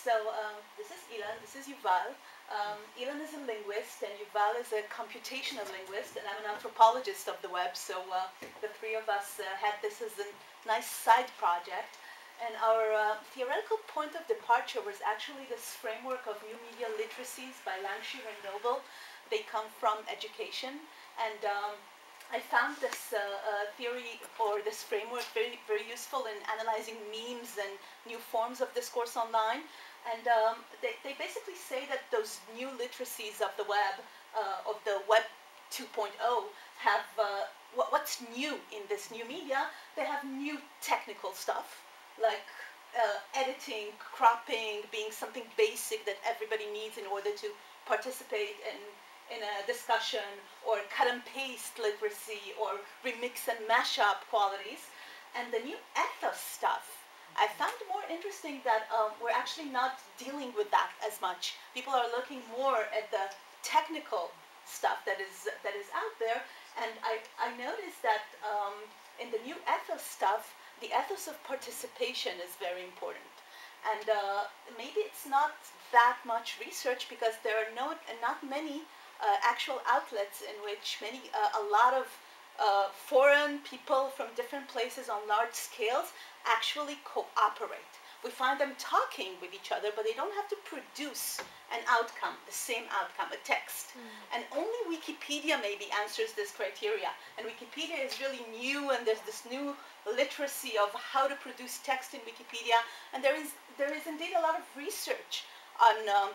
This is Ilan, this is Yuval. Ilan is a linguist and Yuval is a computational linguist, and I'm an anthropologist of the web, so the three of us had this as a nice side project. And our theoretical point of departure was actually this framework of new media literacies by Langshire and Noble. They come from education, and I found this theory or this framework very, very useful in analyzing memes and new forms of discourse online. And they basically say that those new literacies of the web 2.0, have what's new in this new media. They have new technical stuff, like editing, cropping, being something basic that everybody needs in order to participate in a discussion, or cut and paste literacy, or remix and mash up qualities. And the new ethos stuff, I found more interesting that we're actually not dealing with that as much. People are looking more at the technical stuff that is out there, and I noticed that in the new ethos stuff, the ethos of participation is very important. And maybe it's not that much research because there are not many actual outlets in which a lot of foreign people from different places on large scales actually cooperate. We find them talking with each other, but they don't have to produce an outcome, the same outcome, a text. And only Wikipedia maybe answers this criteria. And Wikipedia is really new, and there's this new literacy of how to produce text in Wikipedia. And there is indeed a lot of research on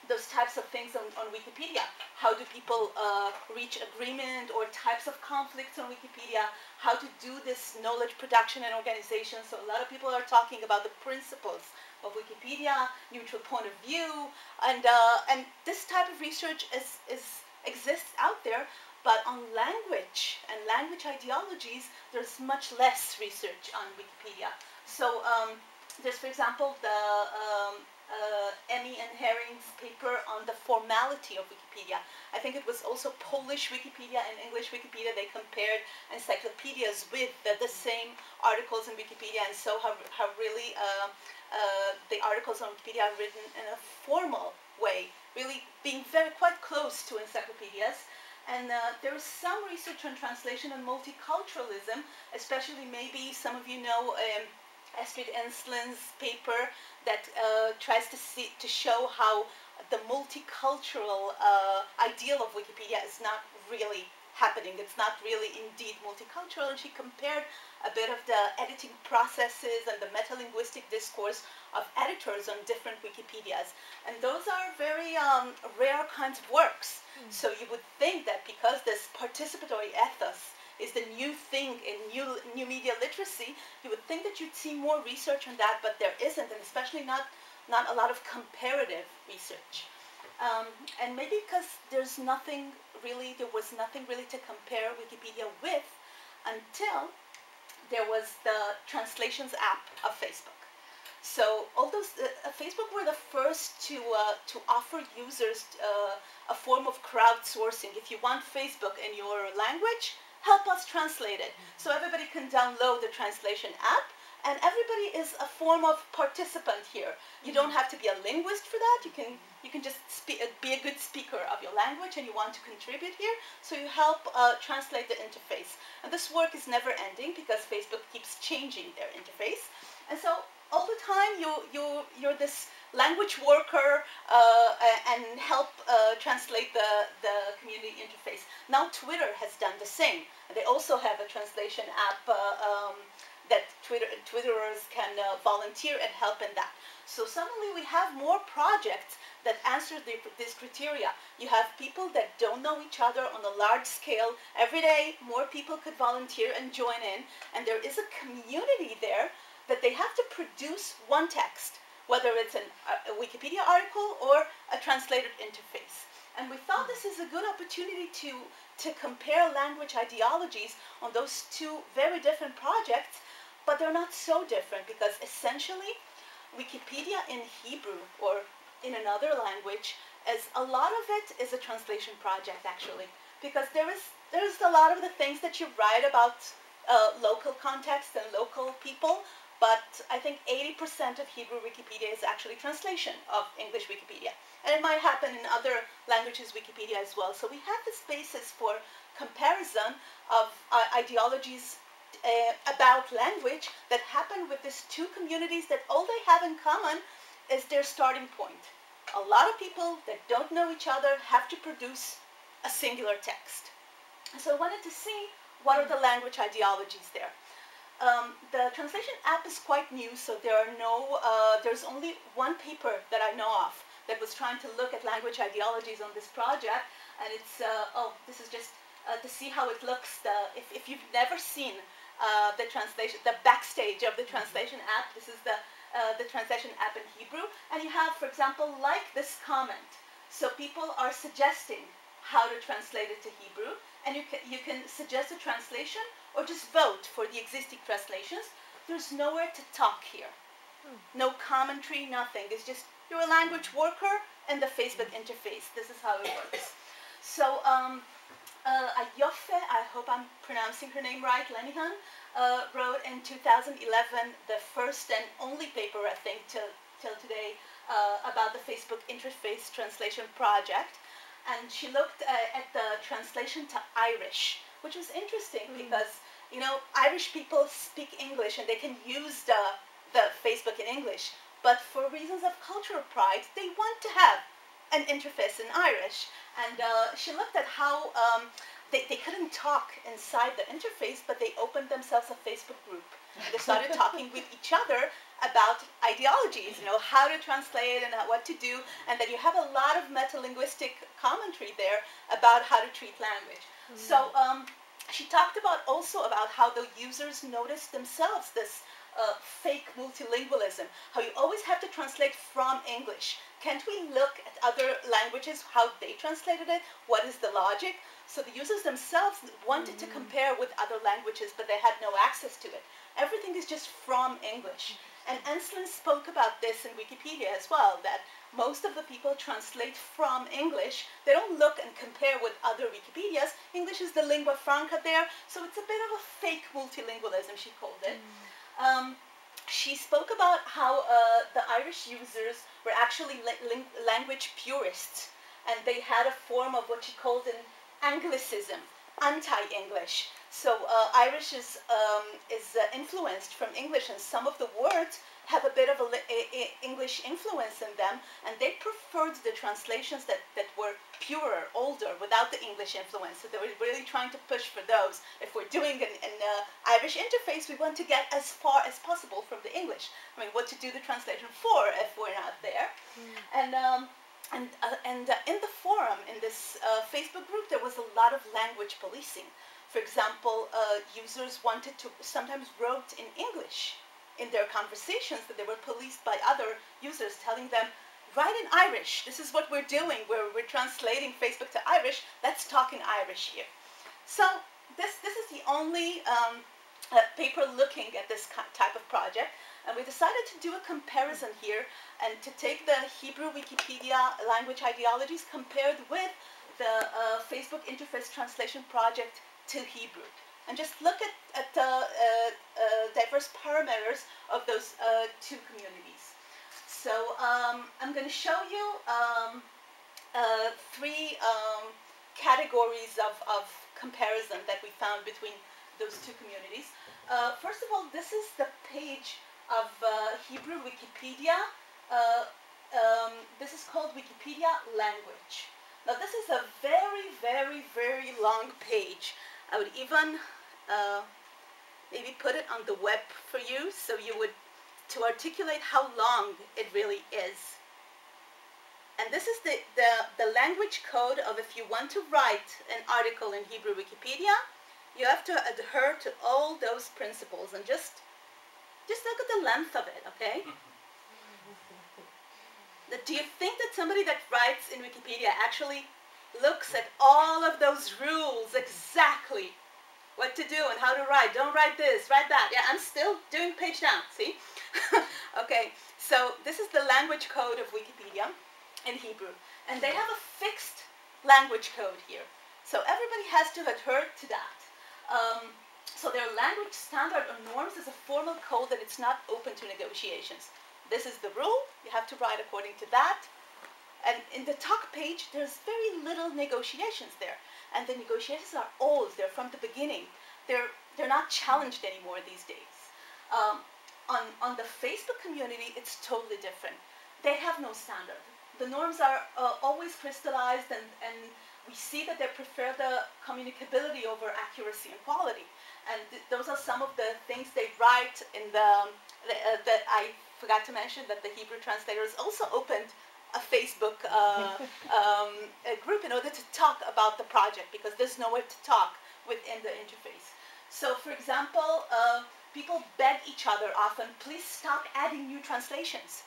those types of things on Wikipedia. How do people reach agreement, or types of conflicts on Wikipedia? How to do this knowledge production and organization. So a lot of people are talking about the principles of Wikipedia, neutral point of view, and this type of research exists out there. But on language and language ideologies, there's much less research on Wikipedia. So there's, for example, the Emmy and Herring's paper on the formality of Wikipedia. I think it was also Polish Wikipedia and English Wikipedia. They compared encyclopedias with the same articles in Wikipedia, and so how really the articles on Wikipedia are written in a formal way, really being quite close to encyclopedias. And there is some research on translation and multiculturalism, especially maybe some of you know Astrid Enslin's paper that tries to show how the multicultural ideal of Wikipedia is not really happening. It's not really indeed multicultural, and she compared a bit of the editing processes and the metalinguistic discourse of editors on different Wikipedias. And those are very rare kinds of works. So you would think that because this participatory ethos is the new thing in new media literacy, you would think that you'd see more research on that, but there isn't, and especially not a lot of comparative research. And maybe because there was nothing really to compare Wikipedia with until there was the translations app of Facebook. So all those Facebook were the first to offer users a form of crowdsourcing. If you want Facebook in your language, help us translate it. So everybody can download the translation app, and everybody is a form of participant here. You don't have to be a linguist for that. You can just be a good speaker of your language, and you want to contribute here. So you help translate the interface. And this work is never ending because Facebook keeps changing their interface. And so all the time you're this language worker and help translate the community interface. Now Twitter has done the same. They also have a translation app that Twitterers can volunteer and help in that. So suddenly we have more projects that answer this criteria. You have people that don't know each other on a large scale. Every day more people could volunteer and join in, and there is a community there that they have to produce one text, whether it's a Wikipedia article or a translated interface. And we thought this is a good opportunity to compare language ideologies on those two very different projects, but they're not so different because essentially Wikipedia in Hebrew or in another language, a lot of it is a translation project actually, because there's a lot of the things that you write about local context and local people but I think 80% of Hebrew Wikipedia is actually translation of English Wikipedia. And it might happen in other languages Wikipedia as well. So we have this basis for comparison of ideologies about language that happen with these two communities that all they have in common is their starting point. A lot of people that don't know each other have to produce a singular text. So I wanted to see what are the language ideologies there. The translation app is quite new, so there's only one paper that I know of that was trying to look at language ideologies on this project, and it's, this is just to see how it looks. If you've never seen the translation, the backstage of the translation app, this is the translation app in Hebrew, and you have, for example, like this comment. So people are suggesting how to translate it to Hebrew, and you can suggest a translation or just vote for the existing translations. There's nowhere to talk here. No commentary, nothing. It's just you're a language worker and the Facebook interface. This is how it works. So Ayofe, I hope I'm pronouncing her name right, Lenihan, wrote in 2011 the first and only paper, I think, till today about the Facebook interface translation project. And she looked at the translation to Irish, which was interesting because, you know, Irish people speak English and they can use the Facebook in English. But for reasons of cultural pride, they want to have an interface in Irish. And she looked at how they couldn't talk inside the interface, but they opened themselves a Facebook group. And they started talking with each other about ideologies, you know, how to translate and what to do. And then you have a lot of metalinguistic commentary there about how to treat language. So she talked also about how the users noticed themselves this fake multilingualism, how you always have to translate from English. Can't we look at other languages, how they translated it? What is the logic? So the users themselves wanted to compare with other languages, but they had no access to it. Everything is just from English. And Enslin spoke about this in Wikipedia as well, that most of the people translate from English. They don't look and compare with other Wikipedias. English is the lingua franca there, so it's a bit of a fake multilingualism, she called it. She spoke about how the Irish users were actually language purists, and they had a form of what she called an Anglicism, anti-English. So Irish is influenced from English, and some of the words have a bit of English influence in them, and they preferred the translations that were purer, older, without the English influence. So they were really trying to push for those. If we're doing an Irish interface, we want to get as far as possible from the English. I mean, what to do the translation for if we're not there? And in the forum, in this Facebook group, there was a lot of language policing. For example, users sometimes wrote in English in their conversations that they were policed by other users telling them, write in Irish. This is what we're doing. We're translating Facebook to Irish. Let's talk in Irish here. So this is the only paper looking at this type of project. And we decided to do a comparison here and to take the Hebrew Wikipedia language ideologies compared with the Facebook interface translation project to Hebrew. And just look at the diverse parameters of those two communities. So I'm going to show you three categories of comparison that we found between those two communities. First of all, this is the page of Hebrew Wikipedia. This is called Wikipedia Language. Now this is a very, very, very long page. I would even maybe put it on the web for you, so you would, to articulate how long it really is. And this is the language code of if you want to write an article in Hebrew Wikipedia, you have to adhere to all those principles, and just look at the length of it, okay? Do you think that somebody that writes in Wikipedia actually looks at all of those rules exactly? What to do and how to write. Don't write this, write that. Yeah, I'm still doing page down, see? Okay, so this is the language code of Wikipedia in Hebrew. And they have a fixed language code here. So everybody has to adhere to that. So their language standard or norms is a formal code that it's not open to negotiations. This is the rule. You have to write according to that. And in the talk page, there's very little negotiations there. And the negotiations are old. They're from the beginning. They're not challenged anymore these days. On the Facebook community, it's totally different. They have no standard. The norms are always crystallized, and we see that they prefer the communicability over accuracy and quality. And those are some of the things they write in that I forgot to mention that the Hebrew translators also opened a Facebook a group in order to talk about the project, because there's nowhere to talk within the interface. So, for example, people beg each other often, please stop adding new translations.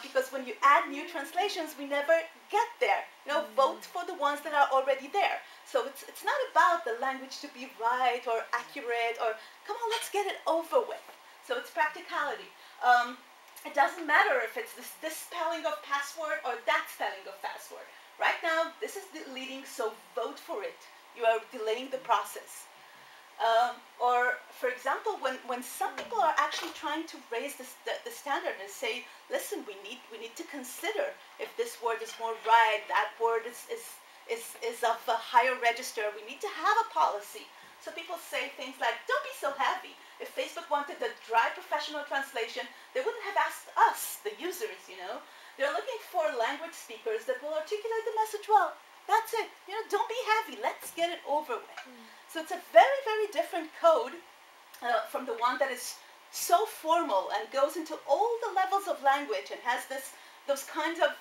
Because when you add new translations, we never get there. Vote for the ones that are already there. So it's not about the language to be right or accurate or, come on, let's get it over with. So it's practicality. It doesn't matter if it's this spelling of password or that spelling of password. Right now, this is leading, so vote for it. You are delaying the process. Or, for example, when some people are actually trying to raise the standard and say, listen, we need to consider if this word is more right, that word is of a higher register, we need to have a policy. So people say things like, don't be so heavy. If Facebook wanted a dry professional translation, they wouldn't have asked us, the users, They're looking for language speakers that will articulate the message well. That's it. Don't be heavy. Let's get it over with. So it's a very, very different code from the one that is so formal and goes into all the levels of language and has those kinds of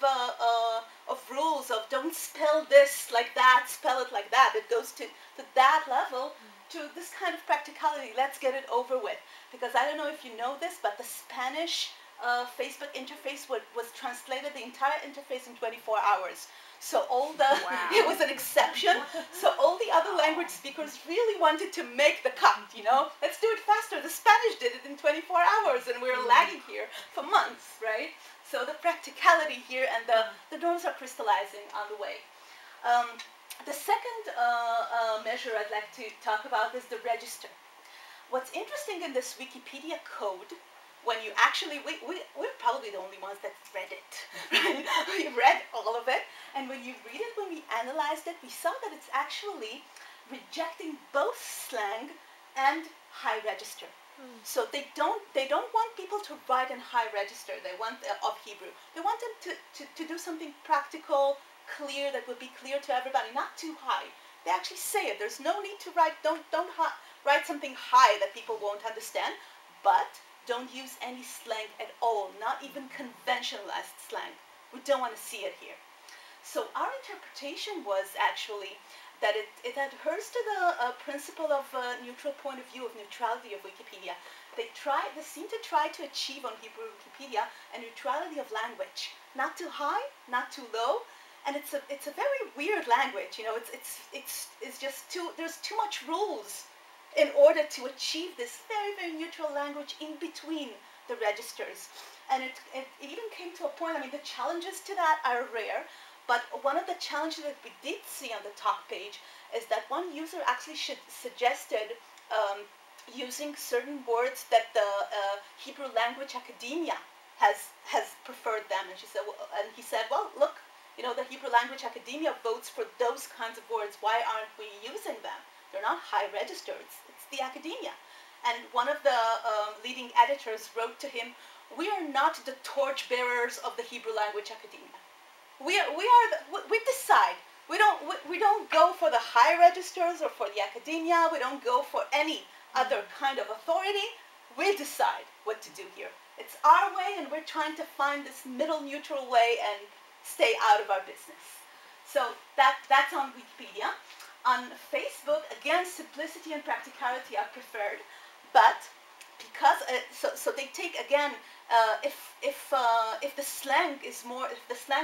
rules of don't spell this like that, spell it like that. It goes to that level, to this kind of practicality. Let's get it over with. Because I don't know if you know this, but the Spanish Facebook interface was translated, the entire interface, in 24 hours. So it was an exception. So all the other language speakers really wanted to make the cut, Let's do it faster. The Spanish did it in 24 hours, and we're lagging here for months, right? So the practicality here and the norms are crystallizing on the way. The second measure I'd like to talk about is the register. What's interesting in this Wikipedia code, when you actually, we're probably the only ones that read it, right? We read all of it, and when you read it, when we analyzed it, we saw that it's actually rejecting both slang and high register. So they don't want people to write in high register. They want of Hebrew. They want them to do something practical, clear, that would be clear to everybody, not too high. They actually say it. There's no need to write. Don't write something high that people won't understand, but don't use any slang at all, not even conventionalized slang. We don't want to see it here. So our interpretation was actually that it adheres to the principle of neutral point of view, of neutrality of Wikipedia. They seem to try to achieve on Hebrew Wikipedia a neutrality of language, not too high, not too low, and it's a very weird language. It's just there's too much rules in order to achieve this very, very neutral language in between the registers. And it even came to a point, the challenges to that are rare, but one of the challenges that we did see on the talk page is that one user actually suggested using certain words that the Hebrew language academia has preferred them. And he said, well, look, the Hebrew language academia votes for those kinds of words. Why aren't we using them? They're not high register, it's the academia. And one of the leading editors wrote to him, we are not the torchbearers of the Hebrew language academia. We decide. We don't go for the high registers or for the academia. We don't go for any other kind of authority. We decide what to do here. It's our way, and we're trying to find this middle neutral way and stay out of our business. So that's on Wikipedia. On Facebook, again, simplicity and practicality are preferred, but because so they take, again, if the slang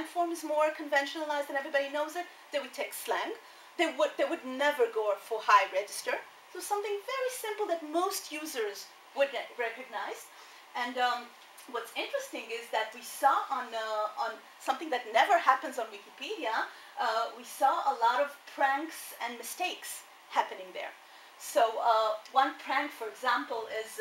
form is more conventionalized and everybody knows it, they would take slang. They would never go for high register. So something very simple that most users would recognize. And what's interesting is that we saw on something that never happens on Wikipedia. We saw a lot of pranks and mistakes happening there. So one prank, for example, is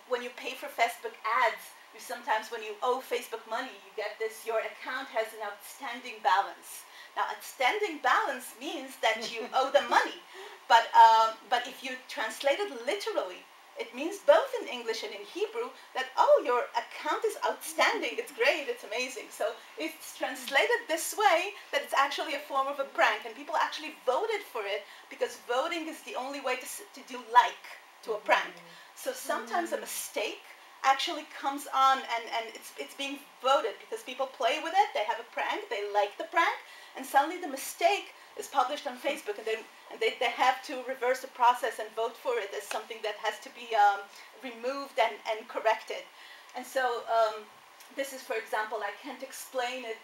when you pay for Facebook ads, you sometimes, when you owe Facebook money, you get this, your account has an outstanding balance. Now, outstanding balance means that you owe them money. But if you translate it literally, it means both in English and in Hebrew that, oh, your account is outstanding, it's great, it's amazing. So it's translated this way that it's actually a form of a prank. And people actually voted for it because voting is the only way to do like to a prank. So sometimes a mistake actually comes on and it's being voted because people play with it, they have a prank, they like the prank, and suddenly the mistake is published on Facebook, and they have to reverse the process and vote for it as something that has to be removed and corrected. And so this is, for example, I can't explain it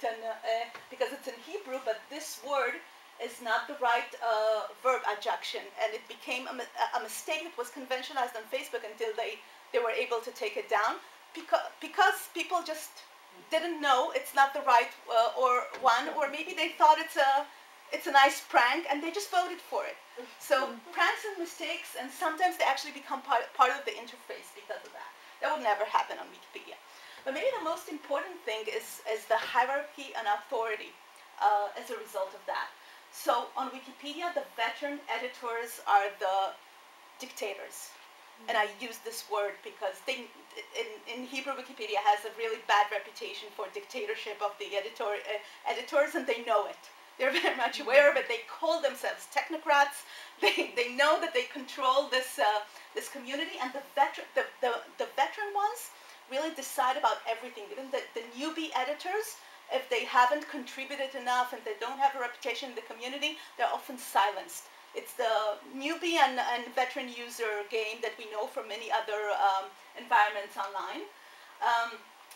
because it's in Hebrew, but this word is not the right verb adjunction, and it became a mistake that was conventionalized on Facebook until they were able to take it down because people just didn't know it's not the right one, or maybe they thought it's a nice prank and they just voted for it. So pranks and mistakes, and sometimes they actually become part of the interface because of that. That would never happen on Wikipedia. But maybe the most important thing is the hierarchy and authority as a result of that. So on Wikipedia, the veteran editors are the dictators. And I use this word because in Hebrew, Wikipedia has a really bad reputation for dictatorship of the editors, and they know it. They're very much aware of it. They call themselves technocrats. They know that they control this community, and the veteran ones really decide about everything. Even the newbie editors, if they haven't contributed enough and they don't have a reputation in the community, they're often silenced. It's the newbie and veteran user game that we know from many other environments online.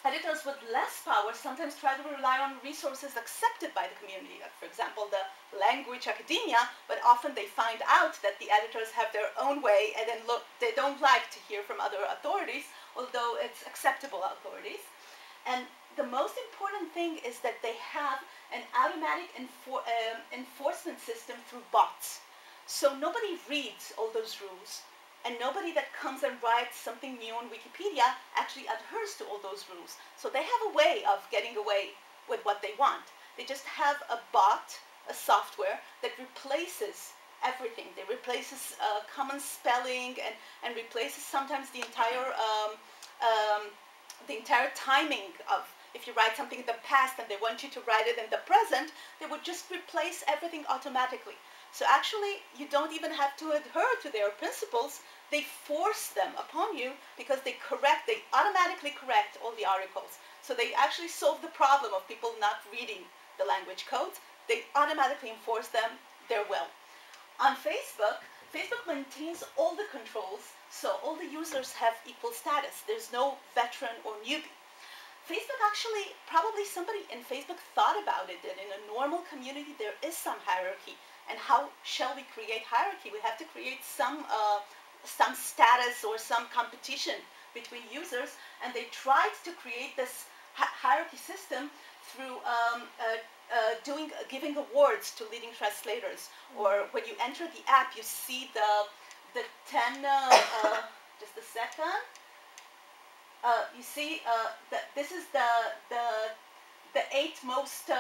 Editors with less power sometimes try to rely on resources accepted by the community, like, for example, the language academia, but often they find out that the editors have their own way, and then they don't like to hear from other authorities, although it's acceptable authorities. And the most important thing is that they have an automatic enforcement system through bots. So nobody reads all those rules, and nobody that comes and writes something new on Wikipedia actually adheres to all those rules. So they have a way of getting away with what they want. They just have a bot, a software, that replaces everything. They replaces common spelling and replaces sometimes the entire timing of, if you write something in the past and they want you to write it in the present, they would just replace everything automatically. So actually, you don't even have to adhere to their principles. They force them upon you because they automatically correct all the articles. So they actually solve the problem of people not reading the language codes. They automatically enforce them their will. On Facebook, Facebook maintains all the controls, so all the users have equal status. There's no veteran or newbie. Facebook actually, probably somebody in Facebook thought about it, that in a normal community there is some hierarchy. And how shall we create hierarchy? We have to create some status or some competition between users, and they tried to create this hierarchy system through giving awards to leading translators. Or when you enter the app, you see the 10, just a second. You see that this is the 8 most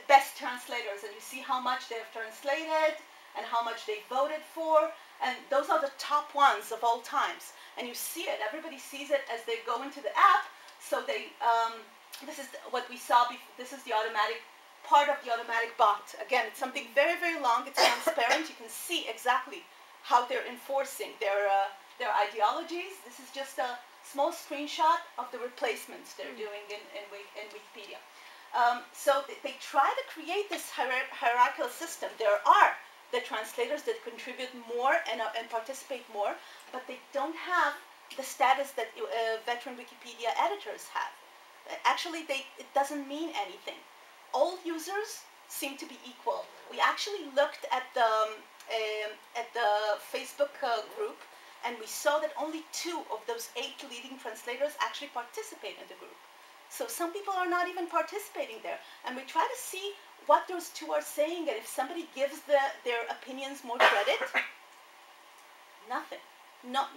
best translators, and you see how much they have translated and how much they voted for, and those are the top ones of all times. And you see it, everybody sees it as they go into the app. So this is what we saw before. This is the automatic part of the automatic bot. Again, it's something very, very long. It's transparent. You can see exactly how they're enforcing their ideologies. This is just a small screenshot of the replacements they're doing in Wikipedia. So they try to create this hierarchical system. There are the translators that contribute more and participate more, but they don't have the status that veteran Wikipedia editors have. Actually, it doesn't mean anything. All users seem to be equal. We actually looked at the Facebook group, and we saw that only 2 of those 8 leading translators actually participate in the group. So some people are not even participating there. And we try to see what those 2 are saying, and if somebody gives their opinions more credit, Nothing. Not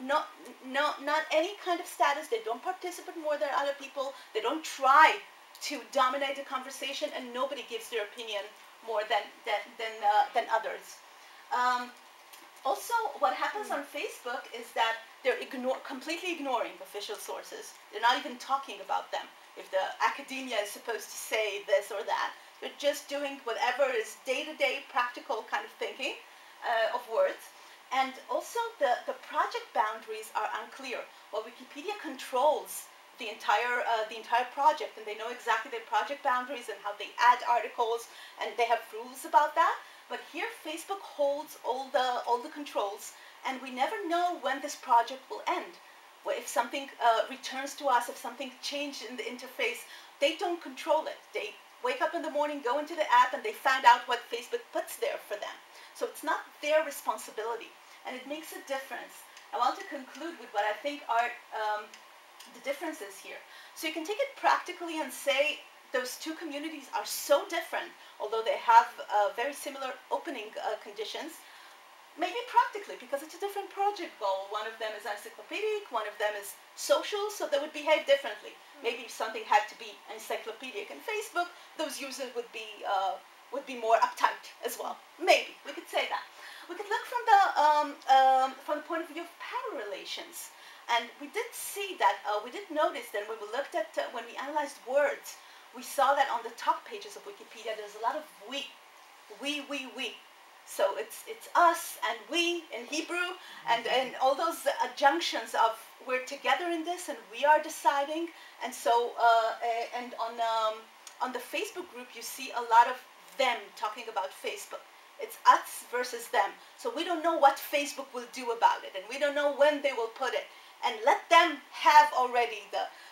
any kind of status. They don't participate more than other people. They don't try to dominate the conversation, and nobody gives their opinion more than others. Um, Also, what happens on Facebook is that they're completely ignoring official sources. They're not even talking about them. If the academia is supposed to say this or that, they're just doing whatever is day-to-day practical kind of thinking of words. And also, the project boundaries are unclear. Well, Wikipedia controls the entire project, and they know exactly their project boundaries and how they add articles, and they have rules about that. But here, Facebook holds all the controls, and we never know when this project will end. Well, if something returns to us, if something changed in the interface, they don't control it. They wake up in the morning, go into the app, and they find out what Facebook puts there for them. So it's not their responsibility, and it makes a difference. I want to conclude with what I think are the differences here. So you can take it practically and say those two communities are so different, although they have very similar opening conditions, maybe practically, because it's a different project goal. One of them is encyclopedic, one of them is social, so they would behave differently. Maybe if something had to be encyclopedic in Facebook, those users would be more uptight as well. Maybe, we could say that. We could look from the point of view of power relations. And we did see that, we did notice that when we looked at, when we analyzed words, we saw that on the top pages of Wikipedia, there's a lot of we. So it's us and we in Hebrew, and all those adjunctions of we're together in this and we are deciding. And so, and on the Facebook group, you see a lot of them talking about Facebook. It's us versus them. So we don't know what Facebook will do about it, and we don't know when they will put it. And let them have already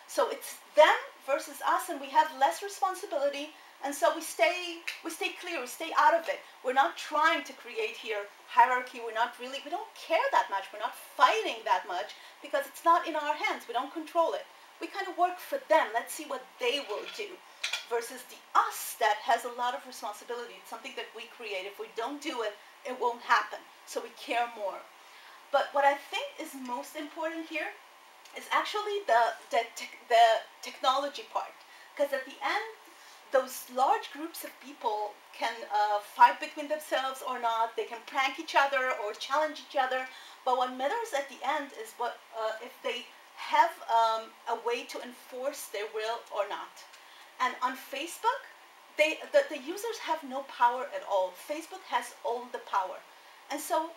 so it's them versus us, and we have less responsibility, and so we stay clear, we stay out of it. We're not trying to create here hierarchy. We don't care that much. We're not fighting that much because it's not in our hands. We don't control it. We kind of work for them. Let's see what they will do, versus the us that has a lot of responsibility. It's something that we create. If we don't do it, it won't happen. So we care more. But what I think is most important here is actually the technology part. Because at the end, those large groups of people can fight between themselves or not. They can prank each other or challenge each other. But what matters at the end is what if they have a way to enforce their will or not. And on Facebook, the users have no power at all. Facebook has all the power. And so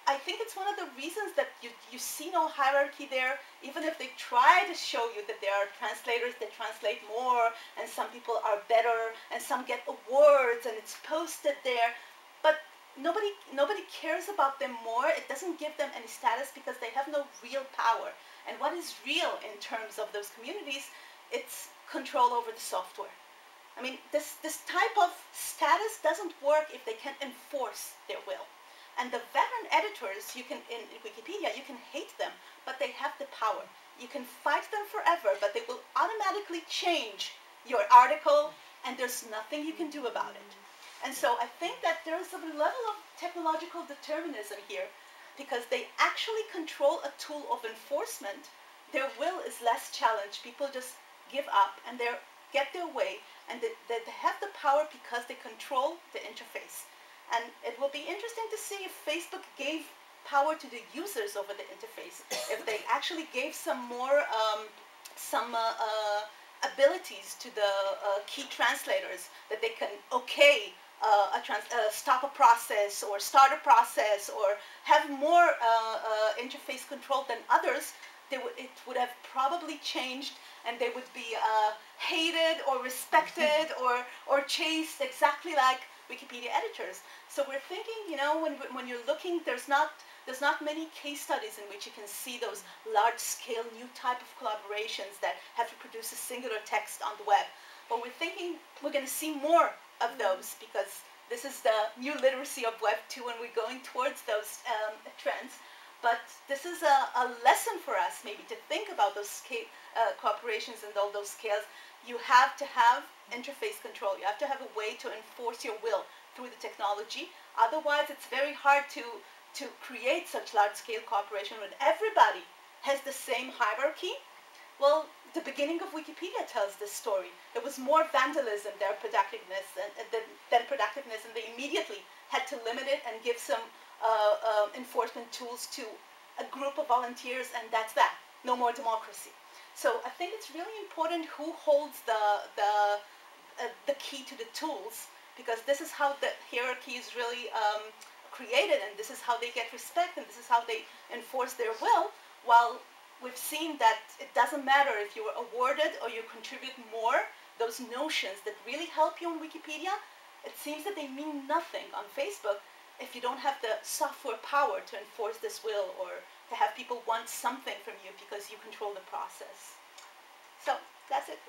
I think it's one of the reasons that you see no hierarchy there, even if they try to show you that there are translators that translate more, and some people are better, and some get awards, and it's posted there. But nobody cares about them more. It doesn't give them any status because they have no real power. And what is real in terms of those communities, it's control over the software. I mean, this type of status doesn't work if they can't enforce their will. And the veteran editors, in Wikipedia, you can hate them, but they have the power. You can fight them forever, but they will automatically change your article, and there's nothing you can do about it. And so I think that there is a level of technological determinism here, because they actually control a tool of enforcement. Their will is less challenged. People just give up, and they get their way, and they have the power because they control the interface. And it will be interesting to see if Facebook gave power to the users over the interface, if they actually gave some more abilities to the key translators, that they can stop a process or start a process or have more interface control than others. It would have probably changed, and they would be hated or respected or chased exactly like Wikipedia editors. So we're thinking, when you're looking, there's not many case studies in which you can see those large-scale new type of collaborations that have to produce a singular text on the web. But we're thinking we're going to see more of those, because this is the new literacy of Web 2, and we're going towards those trends. But this is a lesson for us, maybe, to think about those cooperations and all those scales. You have to have interface control. You have to have a way to enforce your will through the technology. Otherwise, it's very hard to to create such large-scale cooperation when everybody has the same hierarchy? Well, the beginning of Wikipedia tells this story. There was more vandalism than productiveness, and they immediately had to limit it and give some enforcement tools to a group of volunteers, and that's that. No more democracy. So I think it's really important who holds the key to the tools, because this is how the hierarchy is really created, and this is how they get respect, and this is how they enforce their will. While we've seen that it doesn't matter if you were awarded or you contribute more, those notions that really help you on Wikipedia, it seems that they mean nothing on Facebook if you don't have the software power to enforce this will, or to have people want something from you because you control the process. So that's it.